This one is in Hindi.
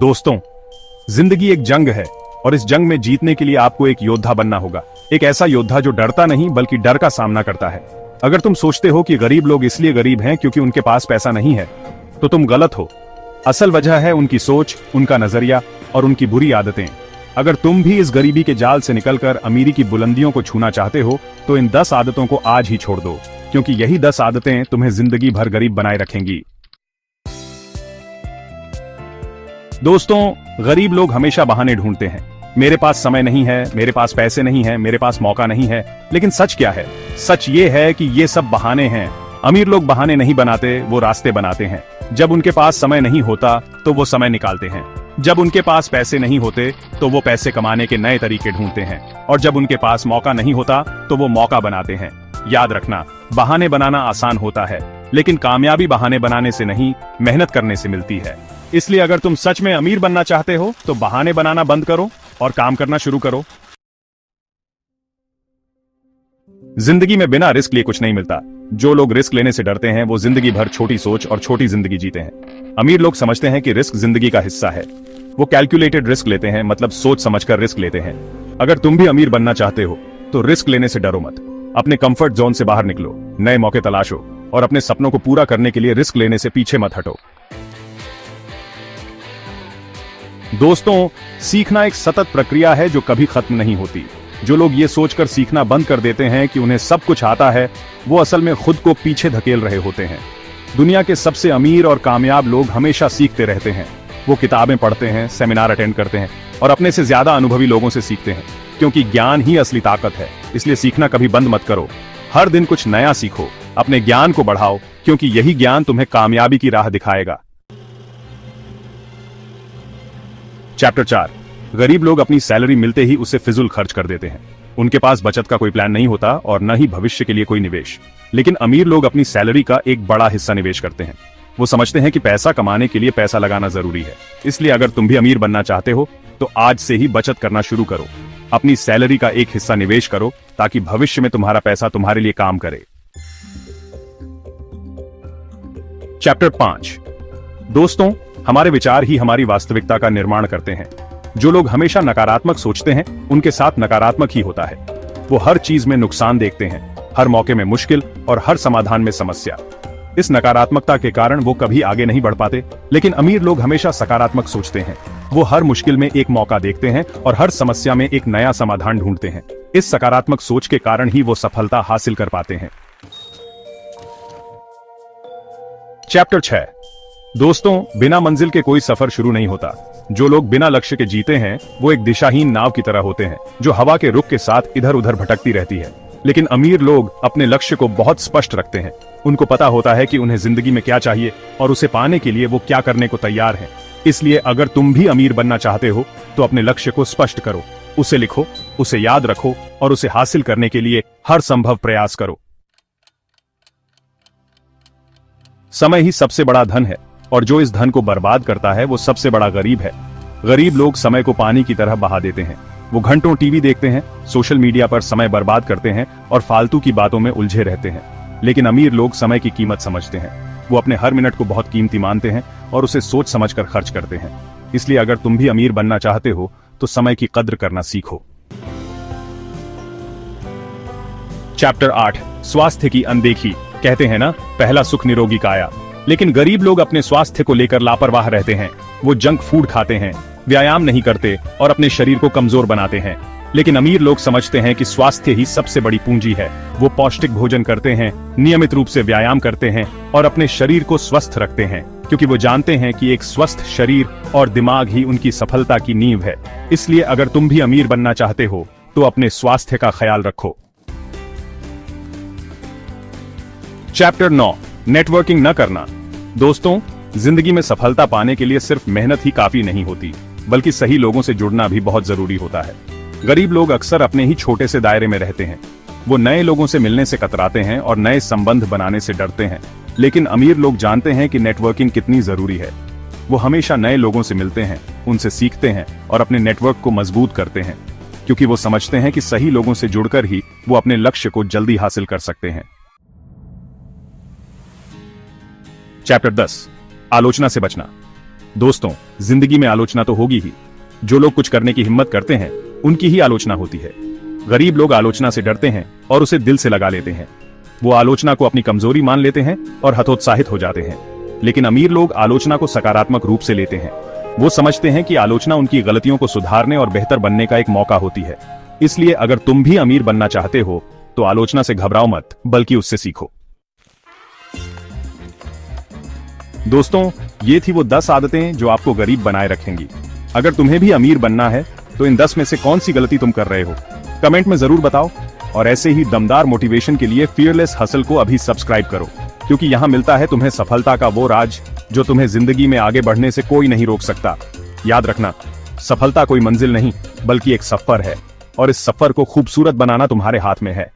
दोस्तों, जिंदगी एक जंग है और इस जंग में जीतने के लिए आपको एक योद्धा बनना होगा। एक ऐसा योद्धा जो डरता नहीं बल्कि डर का सामना करता है। अगर तुम सोचते हो कि गरीब लोग इसलिए गरीब हैं क्योंकि उनके पास पैसा नहीं है, तो तुम गलत हो। असल वजह है उनकी सोच, उनका नजरिया और उनकी बुरी आदतें। अगर तुम भी इस गरीबी के जाल से निकलकर अमीरी की बुलंदियों को छूना चाहते हो, तो इन 10 आदतों को आज ही छोड़ दो, क्योंकि यही 10 आदतें तुम्हें जिंदगी भर गरीब बनाए रखेंगी। दोस्तों, गरीब लोग हमेशा बहाने ढूंढते हैं। मेरे पास समय नहीं है, मेरे पास पैसे नहीं है, मेरे पास मौका नहीं है। लेकिन सच क्या है? सच ये है कि ये सब बहाने हैं। अमीर लोग बहाने नहीं बनाते, वो रास्ते बनाते हैं। जब उनके पास समय नहीं होता तो वो समय निकालते हैं। जब उनके पास पैसे नहीं होते तो वो पैसे कमाने के नए तरीके ढूंढते हैं। और जब उनके पास मौका नहीं होता तो वो मौका बनाते हैं। याद रखना, बहाने बनाना आसान होता है, लेकिन कामयाबी बहाने बनाने से नहीं, मेहनत करने से मिलती है। इसलिए अगर तुम सच में अमीर बनना चाहते हो तो बहाने बनाना बंद करो और काम करना शुरू करो। जिंदगी में बिना रिस्क लिए कुछ नहीं मिलता। जो लोग रिस्क लेने से डरते हैं वो जिंदगी भर छोटी सोच और छोटी जिंदगी जीते हैं। अमीर लोग समझते हैं कि रिस्क जिंदगी का हिस्सा है। वो कैलकुलेटेड रिस्क लेते हैं, मतलब सोच समझकर रिस्क लेते हैं। अगर तुम भी अमीर बनना चाहते हो तो रिस्क लेने से डरो मत। अपने कंफर्ट जोन से बाहर निकलो, नए मौके तलाशो और अपने सपनों को पूरा करने के लिए रिस्क लेने से पीछे मत हटो। दोस्तों, सीखना एक सतत प्रक्रिया है जो कभी खत्म नहीं होती। जो लोग ये सोचकर सीखना बंद कर देते हैं कि उन्हें सब कुछ आता है, वो असल में खुद को पीछे धकेल रहे होते हैं। दुनिया के सबसे अमीर और कामयाब लोग हमेशा सीखते रहते हैं। वो किताबें पढ़ते हैं, सेमिनार अटेंड करते हैं और अपने से ज्यादा अनुभवी लोगों से सीखते हैं, क्योंकि ज्ञान ही असली ताकत है। इसलिए सीखना कभी बंद मत करो। हर दिन कुछ नया सीखो, अपने ज्ञान को बढ़ाओ, क्योंकि यही ज्ञान तुम्हें कामयाबी की राह दिखाएगा। चैप्टर 4। गरीब लोग अपनी सैलरी मिलते ही उसे फिजूल खर्च कर देते हैं। उनके पास बचत का कोई प्लान नहीं होता और न ही भविष्य के लिए कोई निवेश। लेकिन अमीर लोग अपनी सैलरी का एक बड़ा हिस्सा निवेश करते हैं। वो समझते हैं कि पैसा कमाने के लिए पैसा लगाना जरूरी है। इसलिए अगर तुम भी अमीर बनना चाहते हो तो आज से ही बचत करना शुरू करो। अपनी सैलरी का एक हिस्सा निवेश करो ताकि भविष्य में तुम्हारा पैसा तुम्हारे लिए काम करे। चैप्टर 5। दोस्तों, हमारे विचार ही हमारी वास्तविकता का निर्माण करते हैं। जो लोग हमेशा नकारात्मक सोचते हैं, उनके साथ नकारात्मक ही होता है। वो हर चीज में नुकसान देखते हैं, हर मौके में मुश्किल और हर समाधान में समस्या। इस नकारात्मकता के कारण वो कभी आगे नहीं बढ़ पाते। लेकिन अमीर लोग हमेशा सकारात्मक सोचते हैं। वो हर मुश्किल में एक मौका देखते हैं और हर समस्या में एक नया समाधान ढूंढते हैं। इस सकारात्मक सोच के कारण ही वो सफलता हासिल कर पाते हैं। चैप्टर 6। दोस्तों, बिना मंजिल के कोई सफर शुरू नहीं होता। जो लोग बिना लक्ष्य के जीते हैं वो एक दिशाहीन नाव की तरह होते हैं, जो हवा के रुख के साथ इधर उधर भटकती रहती है। लेकिन अमीर लोग अपने लक्ष्य को बहुत स्पष्ट रखते हैं। उनको पता होता है कि उन्हें जिंदगी में क्या चाहिए और उसे पाने के लिए वो क्या करने को तैयार हैं। इसलिए अगर तुम भी अमीर बनना चाहते हो तो अपने लक्ष्य को स्पष्ट करो, उसे लिखो, उसे याद रखो और उसे हासिल करने के लिए हर संभव प्रयास करो। समय ही सबसे बड़ा धन है और जो इस धन को बर्बाद करता है वो सबसे बड़ा गरीब है। गरीब लोग समय को पानी की तरह बहा देते हैं। वो घंटों टीवी देखते हैं, सोशल मीडिया पर समय बर्बाद करते हैं और फालतू की बातों में उलझे रहते हैं। लेकिन अमीर लोग समय की कीमत समझते हैं। वो अपने हर मिनट को बहुत कीमती मानते हैं और उसे सोच समझकर खर्च करते हैं। इसलिए अगर तुम भी अमीर बनना चाहते हो तो समय की कद्र करना सीखो। चैप्टर 8। स्वास्थ्य की अनदेखी। कहते हैं ना, पहला सुख निरोगी काया। लेकिन गरीब लोग अपने स्वास्थ्य को लेकर लापरवाह रहते हैं। वो जंक फूड खाते हैं, व्यायाम नहीं करते और अपने शरीर को कमजोर बनाते हैं। लेकिन अमीर लोग समझते हैं कि स्वास्थ्य ही सबसे बड़ी पूंजी है। वो पौष्टिक भोजन करते हैं, नियमित रूप से व्यायाम करते हैं और अपने शरीर को स्वस्थ रखते हैं, क्योंकि वो जानते हैं कि एक स्वस्थ शरीर और दिमाग ही उनकी सफलता की नींव है। इसलिए अगर तुम भी अमीर बनना चाहते हो तो अपने स्वास्थ्य का ख्याल रखो। चैप्टर 9। नेटवर्किंग न करना। दोस्तों, जिंदगी में सफलता पाने के लिए सिर्फ मेहनत ही काफी नहीं होती, बल्कि सही लोगों से जुड़ना भी बहुत जरूरी होता है। गरीब लोग अक्सर अपने ही छोटे से दायरे में रहते हैं। वो नए लोगों से मिलने से कतराते हैं और नए संबंध बनाने से डरते हैं। लेकिन अमीर लोग जानते हैं कि नेटवर्किंग कितनी जरूरी है। वो हमेशा नए लोगों से मिलते हैं, उनसे सीखते हैं और अपने नेटवर्क को मजबूत करते हैं, क्योंकि वो समझते हैं कि सही लोगों से जुड़कर ही वो अपने लक्ष्य को जल्दी हासिल कर सकते हैं। चैप्टर 10। आलोचना से बचना। दोस्तों, जिंदगी में आलोचना तो होगी ही। जो लोग कुछ करने की हिम्मत करते हैं उनकी ही आलोचना होती है। गरीब लोग आलोचना से डरते हैं और उसे दिल से लगा लेते हैं। वो आलोचना को अपनी कमजोरी मान लेते हैं और हतोत्साहित हो जाते हैं। लेकिन अमीर लोग आलोचना को सकारात्मक रूप से लेते हैं। वो समझते हैं कि आलोचना उनकी गलतियों को सुधारने और बेहतर बनने का एक मौका होती है। इसलिए अगर तुम भी अमीर बनना चाहते हो तो आलोचना से घबराओ मत, बल्कि उससे सीखो। दोस्तों, ये थी वो 10 आदतें जो आपको गरीब बनाए रखेंगी। अगर तुम्हें भी अमीर बनना है तो इन 10 में से कौन सी गलती तुम कर रहे हो, कमेंट में जरूर बताओ। और ऐसे ही दमदार मोटिवेशन के लिए फियरलेस हसल को अभी सब्सक्राइब करो, क्योंकि यहाँ मिलता है तुम्हें सफलता का वो राज जो तुम्हें जिंदगी में आगे बढ़ने से कोई नहीं रोक सकता। याद रखना, सफलता कोई मंजिल नहीं बल्कि एक सफर है, और इस सफर को खूबसूरत बनाना तुम्हारे हाथ में है।